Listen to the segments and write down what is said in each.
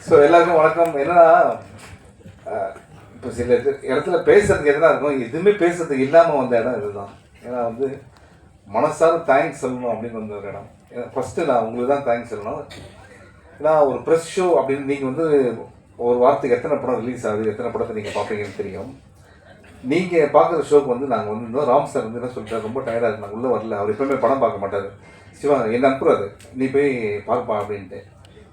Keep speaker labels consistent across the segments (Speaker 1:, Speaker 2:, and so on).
Speaker 1: So எல்லாருக்கும் வணக்கம். என்னன்னா இப்போ சில இடத்துல பேசுறதுக்கு எதுனா இருக்கும், எதுவுமே பேசுறதுக்கு இல்லாமல் வந்த இடம் இதுதான். ஏன்னா வந்து மனசார தேங்க்ஸ் சொல்லணும் அப்படின்னு வந்த ஒரு இடம். ஃபஸ்ட்டு நான் உங்களுக்கு தான் தேங்க்ஸ் சொல்லணும். ஏன்னா ஒரு ப்ரெஸ் ஷோ அப்படின்னு நீங்கள் வந்து ஒரு வாரத்துக்கு எத்தனை படம் ரிலீஸ் ஆகுது, எத்தனை படத்தை நீங்கள் பார்ப்பீங்கன்னு தெரியும். நீங்கள் பார்க்குற ஷோக்கு வந்து நாங்கள் வந்து இன்னும் ராம் சார் வந்து என்ன சொல்லிட்டாரு, ரொம்ப டயர்டாக இருக்கு, நாங்கள் உள்ளே வரல. அவர் எப்பவுமே படம் பார்க்க மாட்டார். சிவா என்ன அனுப்புறாரு, நீ போய் பார்ப்பா அப்படின்ட்டு.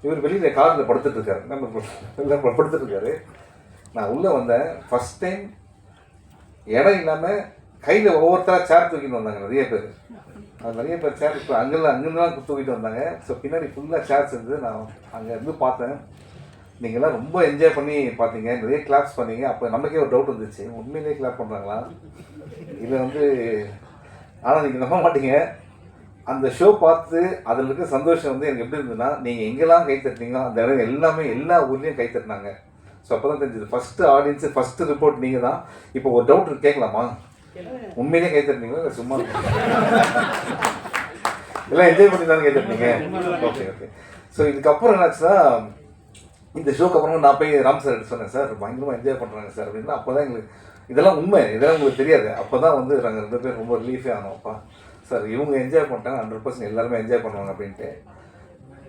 Speaker 1: இவர் வெளியில் காரில் படுத்துட்ருக்காரு, நம்ம படுத்துட்ருக்காரு. நான் உள்ளே வந்தேன். ஃபஸ்ட் டைம் இடம் இல்லாமல் கையில் ஒவ்வொருத்தராக சேர் தூக்கிட்டு வந்தாங்க நிறைய பேர். அது நிறைய பேர் சேர் இப்போ அங்கெல்லாம் தூக்கிட்டு வந்தாங்க. ஸோ பின்னாடி ஃபுல்லாக சேர்ஸ் இருந்து நான் அங்கே இருந்து பார்த்தேன். நீங்கள்லாம் ரொம்ப என்ஜாய் பண்ணி பார்த்தீங்க, நிறைய கிளாப்ஸ் பண்ணீங்க. அப்போ நமக்கே ஒரு டவுட் வந்துச்சு, உண்மையிலேயே கிளாப் பண்ணுறாங்களா இல்லை வந்து. ஆனால் நீங்கள் நம்ப மாட்டீங்க, அந்த ஷோ பார்த்து அதில் இருக்க சந்தோஷம் வந்து எனக்கு எப்படி இருந்ததுன்னா, நீங்கள் எங்கெல்லாம் கை தட்டினீங்களோ அந்த இடம் எல்லாமே எல்லா ஊர்லேயும் கை தட்டினாங்க. ஸோ அப்போ தான் தெரிஞ்சது, ஃபஸ்ட்டு ஆடியன்ஸு ஃபஸ்ட்டு ரிப்போர்ட் நீங்கள் தான். இப்போ ஒரு டவுட் கேட்கலாமா, உண்மையிலேயே கை தட்டினீங்களா இல்லை சும்மா எல்லாம் என்ஜாய் பண்ணி தானே கை தட்டினீங்க? Okay okay. ஸோ இதுக்கப்புறம் என்னாச்சுன்னா, இந்த ஷோக்கு அப்புறமா நான் போய் ராம் சார் எடுத்து சொன்னேன், சார் பயங்கரமாக என்ஜாய் பண்ணுறாங்க சார் அப்படின்னா. அப்போ தான் எங்களுக்கு இதெல்லாம் உண்மை, இதெல்லாம் உங்களுக்கு தெரியாது. அப்போ தான் வந்து நாங்கள் 2 பேர் ரொம்ப ரிலீஃபே ஆனோம். அப்பா சார் இவங்க என்ஜாய் பண்ணிட்டாங்க, 100% எல்லாருமே என்ஜாய் பண்ணுவாங்க அப்படின்ட்டு.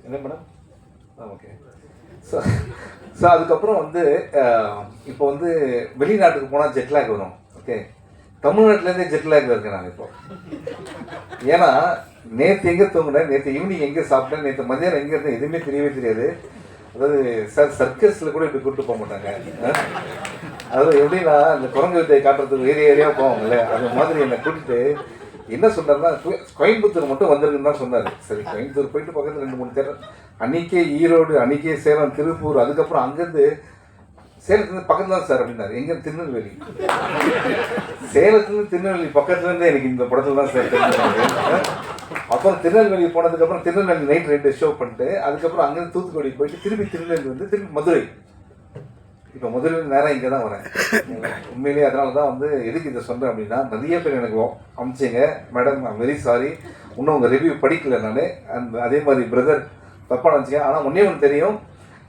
Speaker 1: என்ன மேடம்? ஓகே. ஸோ அதுக்கப்புறம் வந்து இப்போ வந்து வெளிநாட்டுக்கு போனால் ஜெட்லாக் வரும். ஓகே, தமிழ்நாட்டிலேருந்தே ஜெட்லாகில் இருக்கேன் நான் இப்போ. ஏன்னா நேற்று எங்கே தூங்கினேன், நேற்று ஈவினிங் எங்கே சாப்பிட்டேன், நேற்று மதியானம் எங்கே இருந்தேன் எதுவுமே தெரியவே தெரியாது. அதாவது சார் சர்க்கஸில் கூட இப்படி கூப்பிட்டு போக மாட்டாங்க. அதாவது எப்படின்னா இந்த குரங்கு வித்தையை காட்டுறதுக்கு ஏரியாவாக போவாங்கல்ல, அது மாதிரி என்னை கூட்டிட்டு என்ன சொன்னார்னா, கோயம்புத்தூர் மட்டும் வந்துருக்குன்னு தான் சொன்னார். சரி, கோயம்புத்தூர் போயிட்டு பக்கத்தில் 2-3 தேட்டர், அன்றைக்கே ஈரோடு, அன்றைக்கே சேலம், திருப்பூர், அதுக்கப்புறம் அங்கேருந்து சேலத்துலேருந்து பக்கத்தில் தான் சார் அப்படின்னாரு. எங்கே? திருநெல்வேலி. சேலத்துலேருந்து திருநெல்வேலி பக்கத்துலேருந்தே எனக்கு இந்த படத்தில் தான் சார் தெரிஞ்சுருந்தாரு. அப்புறம் திருநெல்வேலி போனதுக்கப்புறம் திருநெல்வேலி நைட் 2 ஷோ பண்ணிட்டு அதுக்கப்புறம் அங்கேருந்து தூத்துக்குடி போயிட்டு திருப்பி திருநெல்வேலி வந்து திருப்பி மதுரை. இப்போ மதுரையில் நேரம் இங்கே தான் வரேன். உண்மையிலேயே அதனால தான் வந்து எதுக்கு இதை சொல்கிறேன் அப்படின்னா, நிறைய பேர் எனக்கு அமிச்சிங்க, மேடம் ஐம் வெரி சாரி, இன்னும் உங்கள் ரிவ்யூ படிக்கல நான். அதே மாதிரி பிரதர் தப்பாக நினச்சிங்க. ஆனால் ஒன்றே ஒன்று தெரியும்,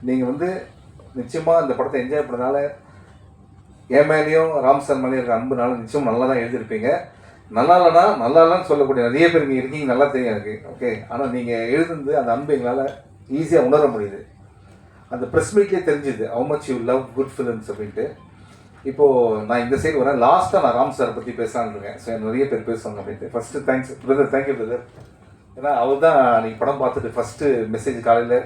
Speaker 1: நீங்கள் வந்து நிச்சயமாக இந்த படத்தை என்ஜாய் பண்ணனால என் மேலேயும் ராம் சார் மேலேயும் இருக்கிற அன்புனால நிச்சயம் நல்லா தான் எழுதியிருப்பீங்க. நல்லா இல்லைனா நல்லா இல்லைன்னு சொல்லக்கூடிய நிறைய பேர் நீங்கள் இருக்கீங்க, நல்லா தெரியும் எனக்கு. ஓகே, ஆனால் நீங்கள் எழுதுந்து அந்த அன்பு எங்களால் ஈஸியாக உணர முடியுது. அந்த ப்ரெஸ் மீட்லேயே தெரிஞ்சுது how much you love good films அப்படின்ட்டு. இப்போது நான் இந்த சைடு வரேன். லாஸ்ட்டாக நான் ராம் சாரை பற்றி பேசலான்னு இருக்கேன். ஸோ நிறைய பேர் பேசுவாங்க அப்படின்ட்டு. First thanks brother, thank you brother. ஏன்னா அவர் தான் நீங்கள் படம் பார்த்துட்டு ஃபஸ்ட்டு மெசேஜ் காலையில்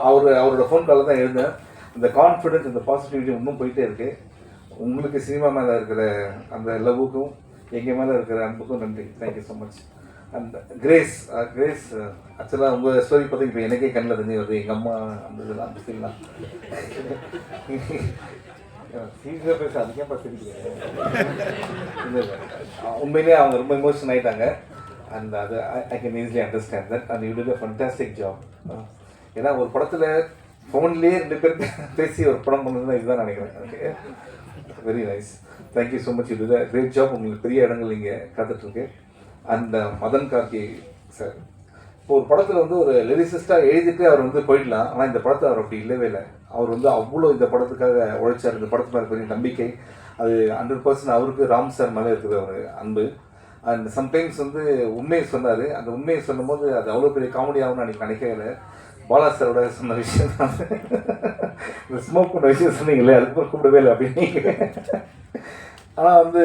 Speaker 1: அவரோட ஃபோன் காலில் தான் எழுந்தேன். இந்த கான்ஃபிடென்ஸ், இந்த பாசிட்டிவிட்டி இன்னும் போயிட்டே இருக்குது. உங்களுக்கு சினிமா மேலே இருக்கிற அந்த லவ்வுக்கும் எங்கள் மேலே இருக்கிற அன்புக்கும் நன்றி. Thank you so much. And grace ஆக்சுவலாக உங்கள் ஸ்டோரி பார்த்து இப்போ எனக்கே கண்ணில் தண்ணி வருது. எங்கள் அம்மா அந்த இதெல்லாம் அந்த ஃபீல்லாம் சீரியஸாக பேச அதுக்கே பார்த்துருக்கீங்க. உண்மையிலேயே அவங்க ரொம்ப எமோஷன் ஆகிட்டாங்க. அண்ட் அது I can easily understand that. And you did a fantastic job. ஏன்னா ஒரு படத்தில் ஃபோன்லேயே 2 பேர் பேசி ஒரு படம் பண்ணதுன்னா இதுதான் நினைக்கிறேன். Okay, very nice. Thank you so much. இது கிரேட் ஜாப். உங்களுக்கு பெரிய இடங்கள் இங்கே காத்துட்ருக்கு. அண்ட் மதன் கார்கி சார், இப்போ ஒரு படத்தில் வந்து ஒரு லிரிசிஸ்டாக எழுதிட்டு அவர் வந்து போயிடலாம். ஆனால் இந்த படத்தை அவர் அப்படி இல்லவே இல்லை. அவர் வந்து அவ்வளோ இந்த படத்துக்காக உழைச்சார். இந்த படத்து மேலே பெரிய நம்பிக்கை, அது 100% அவருக்கு ராம் சார் மேலே இருக்குது ஒரு அன்பு. அண்ட் சம்டைம்ஸ் வந்து உண்மையை சொன்னார். அந்த உண்மையை சொல்லும்போது அது அவ்வளோ பெரிய காமெடியாகவும் நான் நினைக்கல. பாலா சாரோட சொன்ன விஷயம் தான், இந்த ஸ்மோக் பண்ண விஷயம் சொன்னீங்களே, அதுக்கப்புறம் கூப்பிடவே இல்லை அப்படின்னு. ஆனால் வந்து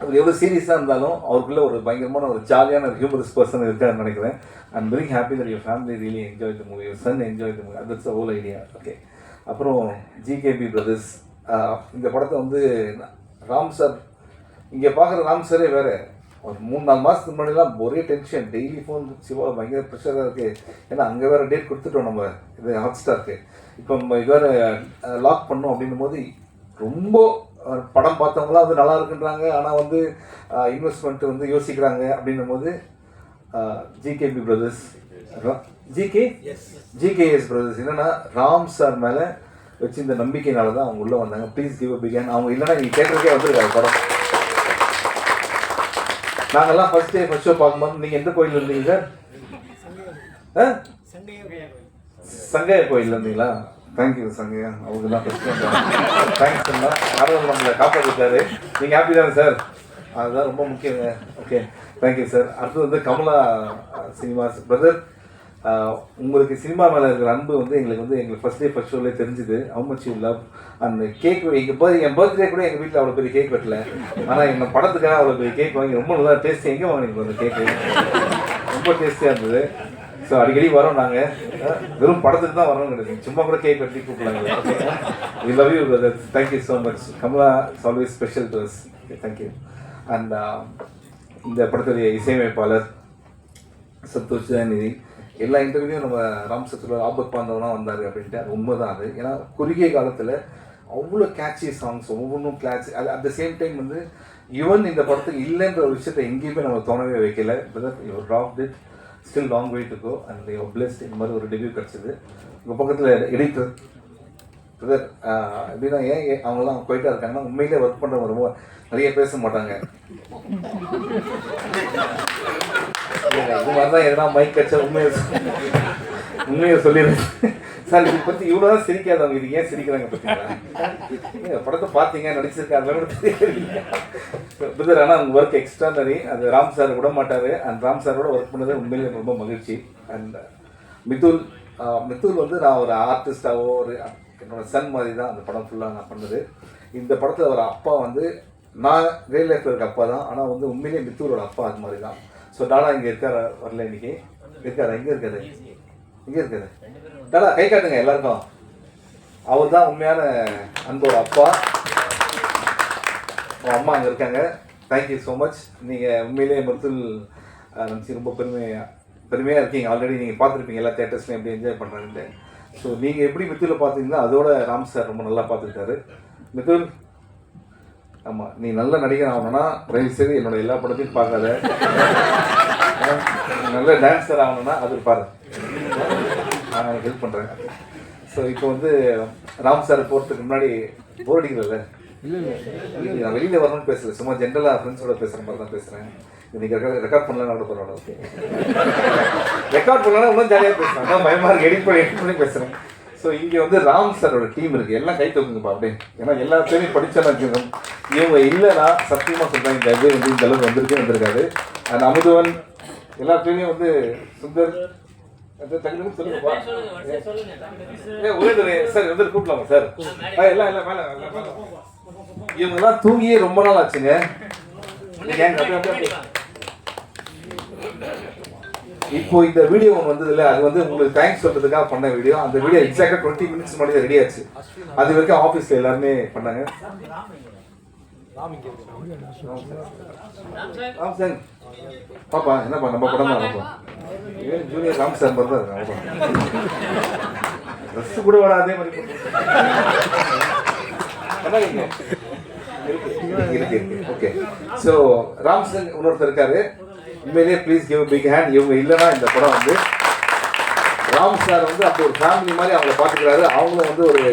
Speaker 1: அவர் எவ்வளோ சீரியஸாக இருந்தாலும் அவருக்குள்ள ஒரு பயங்கரமான ஒரு ஜாலியான ஒரு ஹியூமரஸ் பர்சன் இருக்காருன்னு நினைக்கிறேன். I'm very happy that your family really enjoy the movie, your son enjoy the movie. That's the whole idea. Okay, அப்புறம் ஜிகேபி பிரதர்ஸ். இந்த படத்தை வந்து ராம் சார், இங்கே பார்க்குற ராம் சாரே வேறு. ஒரு 3-4 மாதத்துக்கு முன்னாடிலாம் ஒரே டென்ஷன், டெய்லி ஃபோன் சிவா பயங்கர ப்ரெஷராக இருக்குது. ஏன்னா அங்கே வேறு டேட் கொடுத்துட்டோம் நம்ம இது ஹாட்ஸ்டாருக்கு. இப்போ நம்ம இது வேறு லாக் பண்ணோம் அப்படின்னும் போது ரொம்ப படம் பார்த்தவங்களாம் வந்து நல்லா இருக்குன்றாங்க. ஆனால் வந்து இன்வெஸ்ட்மெண்ட் வந்து யோசிக்கிறாங்க அப்படின்னும் போது ஜிகேபி பிரதர்ஸ், ஜிகேஎஸ் பிரதர்ஸ் என்னென்னா ராம் சார் மேலே வச்சு இந்த நம்பிக்கையினால தான் அவங்க உள்ளே வந்தாங்க. Please give a big hand. அவங்க இல்லைன்னா நீங்கள் கேட்குறதுக்கே வந்துருக்காங்க படம். நாங்கள்லாம் ஃபஸ்ட் ஷோ பார்க்கும்போது நீங்கள் எந்த கோயில் இருந்தீங்க சார்? சங்கையா கோயில் இருந்தீங்களா? தேங்க்யூ சங்கையா, அவங்க தான் ஃபஸ்ட்டு தேங்க்ஸ் சொன்னால் கடவுள் நம்மளை காப்பாற்றிட்டாரு. நீங்கள் ஹாப்பி தானே சார்? அதுதான் ரொம்ப முக்கியங்க. Okay, thank you sir. அடுத்து வந்து கமலா சினிமாஸ் பிரதர், உங்களுக்கு சினிமா மேலே இருக்கிற அன்பு வந்து எங்களுக்கு ஃபஸ்ட் டே ஃபஸ்ட் ஷோலேயே தெரிஞ்சுது. How much you love. அந்த கேக் என் பர்த்டே கூட எங்கள் வீட்டில் அவ்வளோ பெரிய கேக் வெட்டல, ஆனால் எங்கள் படத்துக்காக அவ்வளோ பெரிய கேக் வாங்கி ரொம்ப நல்லா டேஸ்ட்டு. எங்கே வாங்கினீங்க அந்த கேக்கு? ரொம்ப டேஸ்டியாக இருந்தது. ஸோ அடிக்கடி வரோம் நாங்கள், வெறும் படத்துக்கு தான் வரணும் கிடையாது, சும்மா கூட கேக் வெட்டி கூப்பிடலாங்க. Okay, we love you brother. Thank you so much. Kamala is always special to us. Okay, thank you. And இந்த படத்துடைய இசையமைப்பாளர் சந்தோஷ் ஜெயநிதி. எல்லா இன்டர்வியூலையும் நம்ம ராம் சத்ருல ஆபத் பாந்தவனா வந்தார் அப்படின்ட்டு, அது உண்மை தான். அது ஏன்னா குறுகிய காலத்தில் அவ்வளோ கேட்சி சாங்ஸ், ஒவ்வொன்றும் கிளாட்சி. அது அட் த சேம் டைம் வந்து ஈவன் இந்த படத்துக்கு இல்லைன்ற ஒரு விஷயத்தை எங்கேயுமே நம்ம தோணவே வைக்கல. Brother, your drop it, still long way to go and your blessed. இந்த மாதிரி ஒரு டெபியூ கிடச்சிது. உங்கள் பக்கத்தில் எடிட்டர் பிரதர் எப்படின்னா, ஏன் அவங்களாம் போயிட்டா இருக்காங்கன்னா, உண்மையிலே ஒர்க் பண்ணுறவங்க ரொம்ப நிறைய பேச மாட்டாங்க. இது மாதிரி தான் எதனா மைக் கட்சா உண்மையை சொல்லிடுறேன் சார். இதை பற்றி இவ்வளோ தான் சிரிக்காதவங்க, இது ஏன் சிரிக்கிறாங்க பார்த்தீங்களா? படத்தை பார்த்தீங்க, நடிச்சிருக்காங்க பிரதர். ஆனால் உங்கள் ஒர்க் எக்ஸ்ட்ரானரி. அது ராம் சார் விட மாட்டார். அண்ட் ராம் சாரோட ஒர்க் பண்ணது உண்மையிலே ரொம்ப மகிழ்ச்சி. அண்ட் மித்துல் வந்து நான் ஒரு ஆர்டிஸ்டாவோ ஒரு என்னோட சன் மாதிரி தான் அந்த படம் ஃபுல்லாக நான் பண்ணது. இந்த படத்தில் ஒரு அப்பா வந்து நான் ரியல் லைஃப்பில் இருக்க அப்பா தான், ஆனால் வந்து உண்மையிலேயே மித்தூரோட அப்பா அது மாதிரி தான். ஸோ டாடா இங்கே இருக்கார், வரல இன்னைக்கு இருக்காரு. எங்கே இருக்காரு? இங்கே இருக்காரு. டாடா கை காட்டுங்க எல்லாருக்கும். அவர் தான் உண்மையான அன்போட அப்பா. அம்மா அங்கே இருக்காங்க. Thank you so much. நீங்கள் உண்மையிலேயே மித்துல் நினச்சி ரொம்ப பெருமையாக இருக்கீங்க. ஆல்ரெடி நீங்கள் பார்த்துருப்பீங்க எல்லா தேட்டர்ஸ்லையும் எப்படி என்ஜாய் பண்ணுறாங்கன்ட்டு. ஸோ நீங்கள் எப்படி மித்துவில் பார்த்தீங்கன்னா அதோட ராம் சார் ரொம்ப நல்லா பார்த்துக்கிட்டாரு. மித்துல், ஆமாம், நீ நல்ல நடிகர் ஆகணும்னா தயவு செய்து என்னோட எல்லா படத்தையும் பார்க்காத. நல்ல டான்ஸர் ஆகணும்னா அது பாரு, நான் ஹெல்ப் பண்ணுறேன். ஸோ இப்போ வந்து ராம் சார் போகிறதுக்கு முன்னாடி போர் அடிக்கிறதில்ல? இல்லை, நான் வெளியில் வரணும்னு பேசல, சும்மா ஜென்ரலாக ஃப்ரெண்ட்ஸோட பேசுகிற மாதிரி தான் பேசுகிறேன். இன்னைக்கு ரெக்கார்ட் பண்ணலாம் கூட பரவாயில்ல. ஓகே, ரெக்கார்ட் பண்ணலாம் இன்னும் ஜாலியாக பேசுகிறேன். அதான் பயமாக இருக்கு, எடிட் பண்ணி பேசுகிறேன். ஸோ இங்கே வந்து ராம் சாரோட டீம் இருக்குது. எல்லாம் கை தூக்குங்கப்பா அப்படியே. ஏன்னா எல்லாத்தையும் படித்தா இவங்க இல்லைன்னா சத்தியமாக சொல்கிறேன் இந்த இது வந்து இந்த அளவுக்கு வந்திருக்காது. அண்ட் அமுதவன் எல்லாத்தையுமே வந்து சுந்தர் சொல்லுங்கப்பா. ஒரே சார் வந்து கூப்பிடலாமா சார்? எல்லாம் மேலே இவங்கெல்லாம் தூங்கியே ரொம்ப நாள் ஆச்சுங்க. இப்போ இந்த வீடியோ ஒன்று வந்தது இல்லை, அது வந்து உங்களுக்கு தேங்க்ஸ் சொல்றதுக்காக பண்ண வீடியோ. அந்த வீடியோ எக்ஸாக்டாக 20 minutes முன்னாடி ரெடி ஆச்சு. அது வரைக்கும் ஆஃபீஸில் எல்லாருமே பண்ணாங்க. ராம் சார் பாப்பா, என்னப்பா நம்ம படம் தான் ஜூனியர் ராம் சார் மாதிரி தான் இருக்காங்க. ட்ரெஸ் கூட வர அதே மாதிரி இருக்கு. ஓகே, ஸோ ராம் சார் இன்னொருத்தர் இருக்காரு. உண்மையிலேயே ப்ளீஸ் கிவ் பிக் ஹேண்ட். இவங்க இல்லைன்னா இந்த படம் வந்து ராம் சார் வந்து அப்போ ஒரு ஃபேமிலி மாதிரி அவங்கள பார்த்துக்கிறாரு. அவங்களும் வந்து ஒரு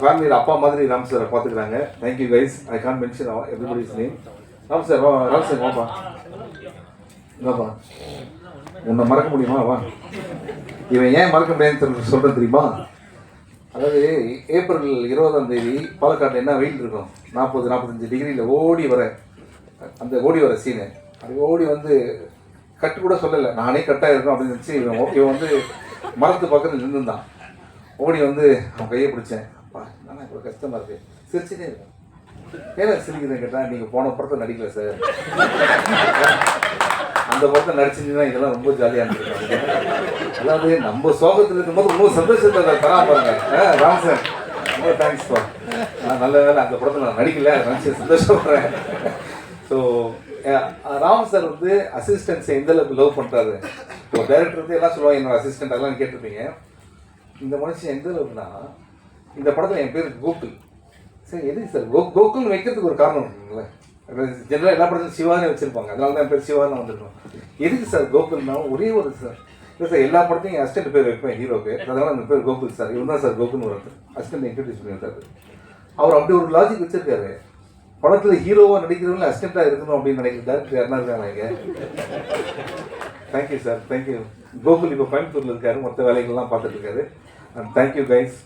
Speaker 1: ஃபேமிலியோட அப்பா மாதிரி ராம் சாரை பார்த்துக்கிறாங்க. Thank you guys. I can't mention everybody's name. Ram sir Ram sir வாப்பா, வாப்பா. உன்னை மறக்க முடியுமா? வா. இவன் ஏன் மறக்க முடியாதுன்னு சொல்கிறது தெரியுமா? அதாவது ஏப்ரல் 20ஆம் தேதி பாலக்காட்டில் என்ன வெயில் இருக்கும், 40-45 டிகிரியில் ஓடி வர சீனு. அது ஓடி வந்து கட்டு கூட சொல்லலை, நானே கட்டாக இருக்கும் அப்படின்னு நினச்சி இவன் வந்து மரத்து பக்கத்தில் நின்றுந்தான். ஓடி வந்து அவன் கையை பிடிச்சேன். அப்பா நான் இப்போ கஷ்டமாக இருக்குது, சிரிச்சுட்டே இருக்கேன். ஏன்னா சிரிக்கிறேன்னு கேட்டால், நீங்கள் போன படத்தை நடிக்கல சார், அந்த படத்தை நடிச்சிருந்தீங்கன்னா இதெல்லாம் ரொம்ப ஜாலியாக இருந்திருக்காங்க. அதாவது நம்ம சோகத்தில் இருக்கும்போது இன்னும் சந்தோஷத்தை தரா பாருங்க. ராம் சார் ரொம்ப தேங்க்ஸ்ப்பா. நான் நல்ல வேலை அந்த படத்தில் நான் நடிக்கல, நினச்சி சந்தோஷப்படுறேன். ஸோ ராம் சார் வந்து அசிஸ்டன்ஸை எந்த அளவுக்கு லவ் பண்ணுறாரு. இப்போ டைரக்டர் வந்து எல்லாம் சொல்லுவாங்க என்னோட அசிஸ்டன்ட், அதெல்லாம் கேட்டிருப்பீங்க. இந்த மனுஷன் எந்த அளவுக்குன்னா, இந்த படத்தில் என் பேர் கோகுல். சரி எதுக்கு சார் கோகுல்னு வைக்கிறதுக்கு ஒரு காரணம் இருக்குங்களே. ஜென்ரலாக எல்லா படத்துலையும் சிவானே வச்சுருப்பாங்க, அதனால தான் என் பேர் சிவான்னு வந்திருக்கோம். எதுக்கு சார் கோகுல்னா ஒரே ஒரு சார் இல்லை சார், எல்லா படத்தையும் என் அசிஸ்டன்ட் பேர் வைப்பேன் ஹீரோக்கு, அதனால அந்த பேர் கோகுல் சார். இவன் தான் சார் கோகுல்னு ஒரு அசிஸ்டன்ட் இன்ட்ரடியூஸ் பண்ணியிருக்காரு. அவர் அப்படி ஒரு லாஜிக் வச்சிருக்காரு. படத்தில் ஹீரோவாக நடிக்கிறவங்க அசிஸ்டண்ட்டாக இருக்கணும் அப்படின்னு நினைக்கிற டேரக்டர் யாருன்னா இருக்காங்க இங்கே? Thank you sir, thank you. கோகுல் இப்போ கோயம்புத்தூரில் இருக்காரு, மற்ற வேலைகள்லாம் பார்த்துட்டு இருக்காரு. Thank you guys.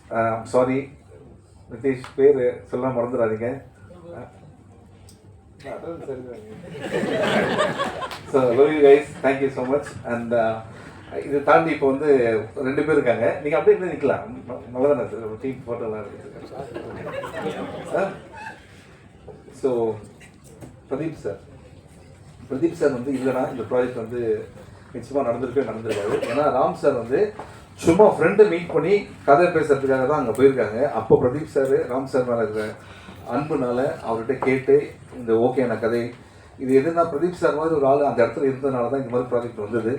Speaker 1: சாரி நிதிஷ், பேர் சொல்ல மறந்துடாதீங்க. So love you guys, thank you so much. And இதை தாண்டி இப்போ வந்து 2 பேர் இருக்காங்க. நீங்கள் அப்படியே இருந்து நிற்கலாம், நல்லதானே சார்? ஒரு டீம் ஃபோட்டோலாம் இருக்குது. ஸோ பிரதீப் சார் வந்து இல்லைனா இந்த ப்ராஜெக்ட் வந்து நிச்சயமாக நடந்திருக்காரு. ஏன்னா ராம் சார் வந்து சும்மா ஃப்ரெண்டை மீட் பண்ணி கதை பேசுறதுக்காக தான் அங்கே போயிருக்காங்க. அப்போ பிரதீப் சார் ராம் சார் மேலே இருக்கிற அன்புனால அவர்கிட்ட கேட்டு இந்த ஓகேன கதை இது எதுனா பிரதீப் சார் மாதிரி ஒரு ஆள் அந்த இடத்துல இருந்ததுனால தான் இந்த மாதிரி ப்ராஜெக்ட் வந்தது.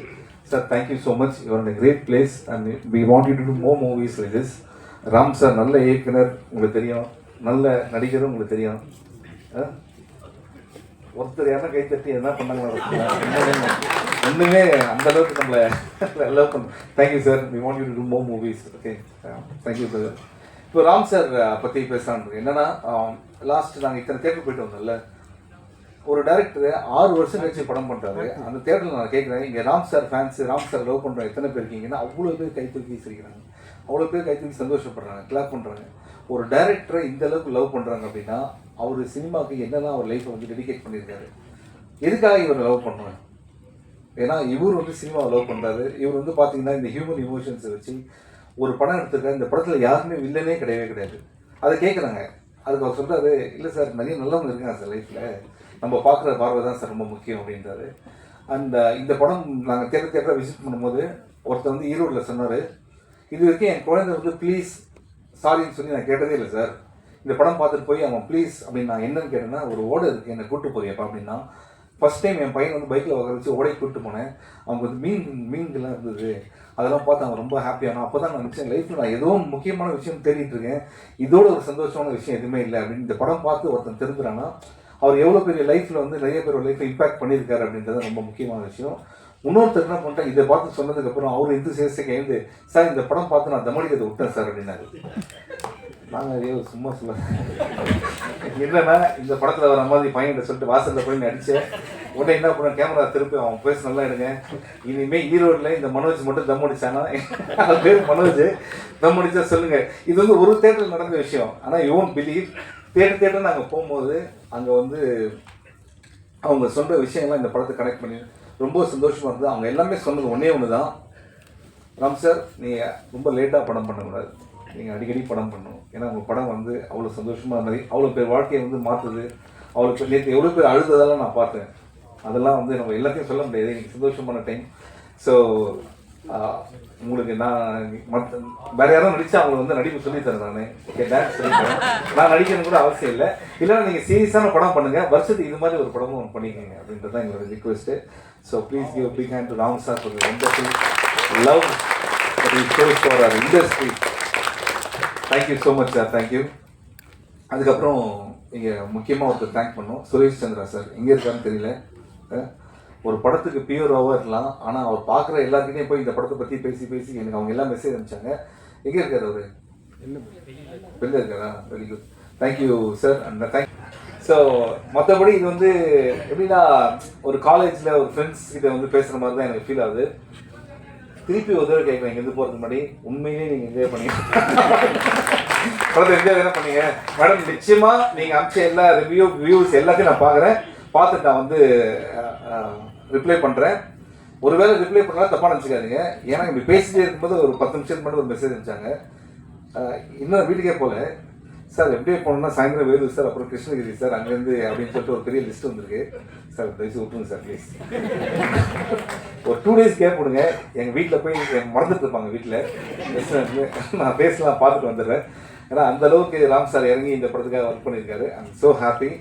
Speaker 1: Sir thank you so much, you're in great place and we want you to do more movies like this. Ram sir நல்ல இயக்குனர் உங்களுக்கு தெரியும், நல்ல நடிகரும் உங்களுக்கு தெரியும். ஒருத்தர் யாரும் கைத்தட்டி என்ன பண்ணாங்க ஒன்றுமே அந்த அளவுக்கு நம்மளை லவ் பண்ண. Thank you sir, we want you to do more movies. Okay, thank you sir. இப்போ ராம் சார் பற்றி பேசலான்னு என்னென்னா, லாஸ்ட் நாங்கள் இத்தனை தேட்டர் போயிட்டு வந்தோம்ல, ஒரு டேரக்டர் 6 வருஷம் கழிச்சு படம் பண்ணுறாரு. அந்த தேட்டரில் நான் கேட்குறேன், இங்கே Ram sir fans, Ram sir love பண்ணுற எத்தனை பேர் இருக்கீங்கன்னா அவ்வளோ பேர் கைத்தூக்கி சிரிக்கிறாங்க, அவ்வளோ பேர் கைத்தூக்கி சந்தோஷப்படுறாங்க, கிளாப் பண்ணுறாங்க. ஒரு டேரக்டரை இந்த அளவுக்கு லவ் பண்ணுறாங்க அப்படின்னா அவர் சினிமாவுக்கு என்னெல்லாம் அவர் லைஃப்பை வந்து டெடிகேட் பண்ணியிருக்காரு. எதுக்காக இவர் லவ் பண்ணுவேன்? ஏன்னா இவர் வந்து சினிமாவை லவ் பண்ணுறாரு. இவர் வந்து பார்த்தீங்கன்னா இந்த ஹியூமன் இமோஷன்ஸை வச்சு ஒரு படம் எடுத்திருக்காரு. இந்த படத்தில் யாருமே வில்லனே கிடையாது. அதை கேட்குறாங்க. அதுக்கு அவர் சொல்கிறாரு, இல்லை சார் நிறைய நல்லவங்க இருக்காங்க சார் லைஃப்பில், நம்ம பார்க்குற பார்வை தான் சார் ரொம்ப முக்கியம் அப்படின்றாரு. அண்ட் இந்த படம் நாங்கள் தேட்டரை விசிட் பண்ணும்போது ஒருத்தர் வந்து ஈரோடில் சொன்னார், இது வரைக்கும் என் குழந்தை வந்து ப்ளீஸ் சாரின்னு சொல்லி நான் கேட்டதே இல்லை சார். இந்த படம் பார்த்துட்டு போய் அவன் ப்ளீஸ் அப்படின்னு நான் என்னன்னு கேட்டேன்னா, ஒரு ஓடை இருக்குது என்னை கூப்பிட்டு போறியப்பா அப்படின்னா. ஃபஸ்ட் டைம் என் பையன் வந்து பைக்கில் உட்கார வச்சு ஓடைக்கு கூப்பிட்டு போனேன். அவங்க வந்து மீன்கள்லாம் இருந்தது, அதெல்லாம் பார்த்து அவன் ரொம்ப ஹாப்பியான. அப்போ தான் நான் நினச்சேன், லைஃப்பில் நான் ஏதோ முக்கியமான விஷயம் தேடிட்டு இருக்கேன், இதோட ஒரு சந்தோஷமான விஷயம் எதுவுமே இல்லை அப்படின்னு. இந்த படம் பார்த்து ஒருத்தன் தெரிஞ்சுறான்னா அவர் எவ்வளோ பெரிய லைஃப்பில் வந்து நிறைய பேர் லைஃப்பில் இம்பாக்ட் பண்ணியிருக்காரு அப்படின்றது ரொம்ப முக்கியமான விஷயம். இன்னொருத்தர் என்ன பண்ணிட்டேன், இதை பார்த்து சொன்னதுக்கப்புறம் அவர் எந்தூசியாஸ்டிக்காக எழுந்து, சார் இந்த படம் பார்த்து நான் தமடிக்கிறதை விட்டேன் சார் அப்படின்னாரு. நாங்கள் சும்மா சொல்ல என்னன்னா, இந்த படத்தில் வர மாதிரி பையன்கிட்ட சொல்லிட்டு வாசலில் போய் நடித்தேன். உடனே என்ன பண்ண, கேமரா திருப்பி அவன் பேச நல்லா எடுங்க, இனிமேல் ஈரோடில் இந்த மனோஜ் மட்டும் தம் அடிச்சானா, அவன் பேர் மனோஜ், தம் அடிச்சா சொல்லுங்கள். இது வந்து ஒரு தேட்டரில் நடந்த விஷயம். ஆனால் யூ ஒன்ட் பிலீவ், தேட்டர் நாங்கள் போகும்போது அங்கே வந்து அவங்க சொல்கிற விஷயங்கள்லாம் இந்த படத்தை கனெக்ட் பண்ணி ரொம்ப சந்தோஷமாக இருந்தது. அவங்க எல்லாமே சொன்னது ஒன்று தான், ராம் சார் நீங்கள் ரொம்ப லேட்டாக படம் பண்ணக்கூடாது, நீங்கள் அடிக்கடி படம் பண்ணணும். ஏன்னா உங்கள் படம் வந்து அவ்வளோ சந்தோஷமாக இருந்தது, அவ்வளோ பேர் வாழ்க்கையை வந்து மாற்றுது. அவ்வளோ பேர் நேற்று எவ்வளோ பேர் அழுததெல்லாம் நான் பார்த்தேன். அதெல்லாம் வந்து நம்ம எல்லாத்தையும் சொல்ல முடியாது, எனக்கு சந்தோஷமான டைம். ஸோ உங்களுக்கு நான் வேறு யாரும் நடித்தா அவங்களுக்கு வந்து நடிப்பு சொல்லித்தரேன். நான் ஓகே டான்ஸ் சொல்லித்தரேன், நான் நடிக்கணும் கூட அவசியம் இல்லை. இல்லைன்னா நீங்கள் சீரியஸான படம் பண்ணுங்கள், வருஷத்துக்கு இது மாதிரி ஒரு படமும் பண்ணிக்கோங்க அப்படின்றது தான் எங்களோட request. So please give big hand to Ram sir for the wonderful love that he shows for our industry. Thank you so much sir, thank you. அதுக்கப்புறம் இங்கே முக்கியமாக ஒருத்தர் தேங்க் பண்ணோம், சுரேஷ் சந்திரா சார். எங்கே இருக்காருன்னு தெரியல. ஒரு படத்துக்கு பியூராவாக இருக்கலாம், ஆனால் அவர் பார்க்குற எல்லாருக்கிட்டையும் போய் இந்த படத்தை பற்றி பேசி எனக்கு அவங்க எல்லாம் மெசேஜ் அனுப்பிச்சாங்க. எங்கே இருக்கார் அவர்? வெளில இருக்காரா? Very good, thank you sir. And thank. So மற்றபடி இது வந்து எப்படின்னா, ஒரு காலேஜில் ஒரு ஃப்ரெண்ட்ஸ் கிட்ட வந்து பேசுகிற மாதிரி தான் எனக்கு ஃபீல் ஆகுது. திருப்பி ஒரு தடவை கேட்குறேன், இங்கேருந்து போகிறதுக்கு முன்னாடி உண்மையிலேயே நீங்கள் என்ஜாய் பண்ணீங்க படத்தை என்ஜாய் என்ன பண்ணீங்க மேடம்? நிச்சயமாக நீங்கள் அனுப்பிச்ச எல்லா வியூஸ் எல்லாத்தையும் நான் பார்க்குறேன், பார்த்துட்டு நான் வந்து ரிப்ளை பண்ணுறேன். ஒருவேளை ரிப்ளை பண்ணலாம் தப்பாக நினச்சிக்காதீங்க. ஏன்னா இப்படி பேசிட்டே இருக்கும்போது ஒரு 10 நிமிஷத்துக்கு மட்டும் ஒரு மெசேஜ் அனுப்பிச்சாங்க. இன்னும் வீட்டுக்கே போல சார், எப்படியே போனோம்னா சாயந்தரம் வேலூர் சார், அப்புறம் கிருஷ்ணகிரி சார், அங்கேருந்து அப்படின்னு சொல்லிட்டு ஒரு பெரிய லிஸ்ட் வந்துருக்கு சார். தயவுசு விட்டுருங்க சார் ப்ளீஸ். ஒரு 2 days கேப் விடுங்க. எங்கள் வீட்டில் போய் மறந்துட்டு இருப்பாங்க வீட்டில், நான் பேசலாம் பார்த்துட்டு வந்துடுறேன். ஏன்னா அந்தளவுக்கு ராம் சார் இறங்கி இந்த படத்துக்காக ஒர்க் பண்ணியிருக்காரு. I'm so happy.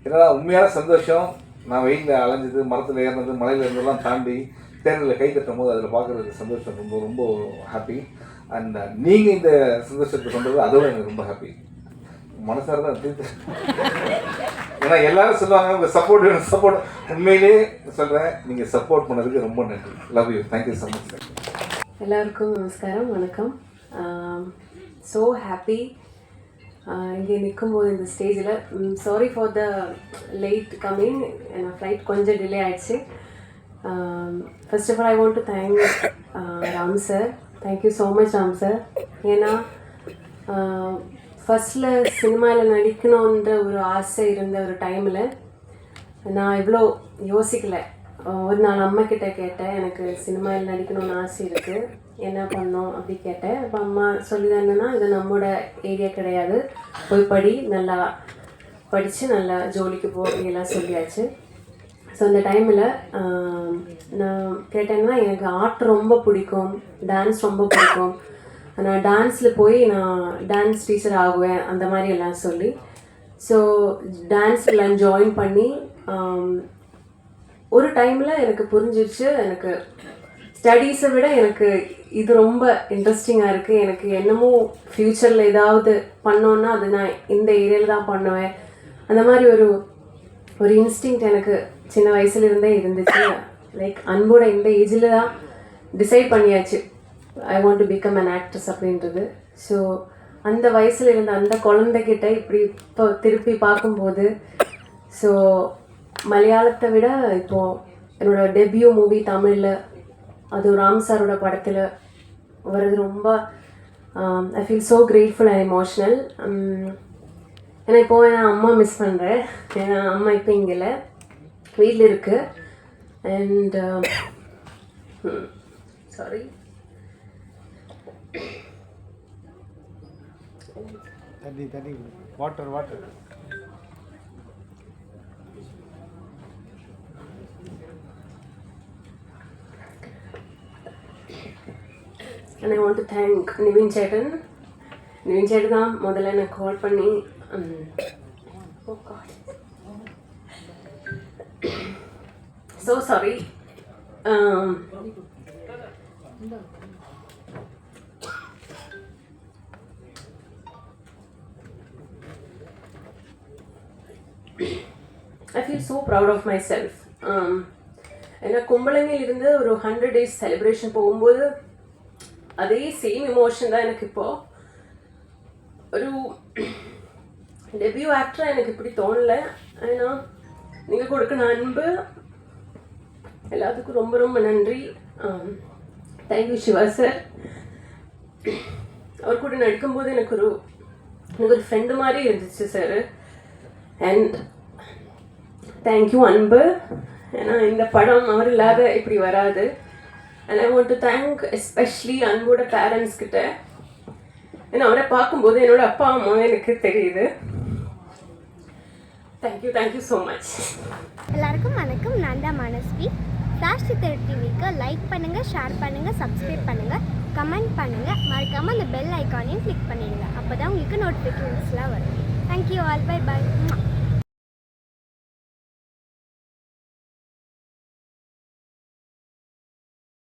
Speaker 1: ஏன்னா உண்மையான சந்தோஷம், நான் வெயிலில் அலைஞ்சது, மரத்தில் ஏறினது, மலையில் இருந்ததெல்லாம் தாண்டி தேர்தலில் கை தட்டும் போது அதில் பார்க்குறது சந்தோஷம் ரொம்ப ரொம்ப ஹாப்பி. அண்ட் நீங்கள் இந்த சந்தோஷத்தை கொண்டது அதோட எனக்கு ரொம்ப ஹாப்பி. மனசார தான் தீர்த்து. ஏன்னா எல்லாரும் சொல்லுவாங்க உங்கள் சப்போர்ட் வேணும், சப்போர்ட். உண்மையிலே சொல்கிறேன், நீங்கள் சப்போர்ட் பண்ணதுக்கு ரொம்ப நன்றி. Love you, thank you so much sir.
Speaker 2: எல்லாருக்கும் நமஸ்காரம், வணக்கம். ஸோ ஹாப்பி இங்கே நிற்கும்போது இந்த ஸ்டேஜில். Sorry for the late coming, N flight கொஞ்சம் டிலே ஆகிடுச்சு. First of all, I want to thank Ram sir. Thank you so much, Ram sir. ஏன்னா ஃபஸ்ட்டில் சினிமாவில் நடிக்கணுன்ற ஒரு ஆசை இருந்த ஒரு டைமில் நான் இவ்வளோ யோசிக்கலை. ஒரு நாள் அம்மாக்கிட்ட கேட்டேன், எனக்கு சினிமாவில் நடிக்கணும்னு ஆசை இருக்குது, என்ன பண்ணோம் அப்படி கேட்டேன். அப்போ அம்மா சொல்லிதாங்கன்னா, இது நம்மளோட ஏரியா கிடையாது, போய் படி, நல்லா படித்து நல்லா ஜோலிக்கு போ அப்படிலாம் சொல்லியாச்சு. ஸோ அந்த டைமில் நான் கேட்டேன்னா, எனக்கு ஆர்ட் ரொம்ப பிடிக்கும், டான்ஸ் ரொம்ப பிடிக்கும், நான் டான்ஸில் போய் நான் டான்ஸ் டீச்சர் ஆகுவேன் அந்த மாதிரி எல்லாம் சொல்லி. ஸோ டான்ஸ்லாம் ஜாயின் பண்ணி ஒரு டைமில் எனக்கு புரிஞ்சிருச்சு, எனக்கு ஸ்டடீஸை விட எனக்கு இது ரொம்ப இன்ட்ரெஸ்டிங்காக இருக்குது, எனக்கு என்னமோ ஃப்யூச்சரில் ஏதாவது பண்ணோன்னா அது நான் இந்த ஏரியாவில் தான் பண்ணுவேன். அந்த மாதிரி ஒரு இன்ஸ்டிங்க்ட் எனக்கு சின்ன வயசுலேருந்தே இருந்துச்சு. லைக் அன்போட இந்த ஏஜில் தான் டிசைட் பண்ணியாச்சு, I want to become an actress அப்படின்றது. ஸோ அந்த வயசில் இருந்த அந்த குழந்தைகிட்ட இப்படி இப்போ திருப்பி பார்க்கும்போது, ஸோ மலையாளத்தை விட இப்போது என்னோடய டெபியூ மூவி தமிழில் அது ராம் சாரோட படத்தில் வர்றது ரொம்ப I feel so grateful and emotional. ஏன்னா இப்போது என் அம்மா மிஸ் பண்ணுறேன், ஏன்னா அம்மா இப்போ இங்கே இல்லை, வீட்டில் இருக்குது. அண்ட் சாரி,
Speaker 3: தண்ணி water
Speaker 2: and I want to thank Nivin Chetan. Nivin Chetan தான் முதல்ல எனக்கு கால் பண்ணி oh god, so sorry. I feel so proud of myself. ஏன்னா கும்பலங்கில் இருந்து ஒரு 100 days செலிப்ரேஷன் போகும்போது அதே சேம் எமோஷன் தான் எனக்கு இப்போது. ஒரு டெபியூ ஆக்டராக எனக்கு இப்படி தோணலை. ஏன்னா நீங்கள் கொடுக்குற அன்பு எல்லாத்துக்கும் ரொம்ப ரொம்ப நன்றி. Thank you Siva sir. அவர் கூட நடிக்கும்போது எனக்கு ஒரு ஃப்ரெண்டு மாதிரி இருந்துச்சு சார். அண்ட் தேங்க்யூ அன்பு, ஏன்னா இந்த படம் அவர் இல்லாத இப்படி வராது. And I want to thank especially அன்போட பேரண்ட்ஸ் கிட்ட. ஏன்னா அவரை பார்க்கும்போது என்னோட அப்பா அம்மாவும் எனக்கு தெரியுது. Thank you so much.
Speaker 4: எல்லாருக்கும் வணக்கம், நான் தான் மனஸ்வி. ஃப்ளாஷ் சித்தர் டிவிக்கு லைக் பண்ணுங்கள், ஷேர் பண்ணுங்கள், சப்ஸ்கிரைப் பண்ணுங்கள், கமெண்ட் பண்ணுங்கள், மறக்காமல் அந்த பெல் ஐக்கானையும் கிளிக் பண்ணிடுங்க. அப்போ தான் உங்களுக்கு நோட்டிஃபிகேஷன்ஸ்லாம் வரும். Thank you all, bye bye.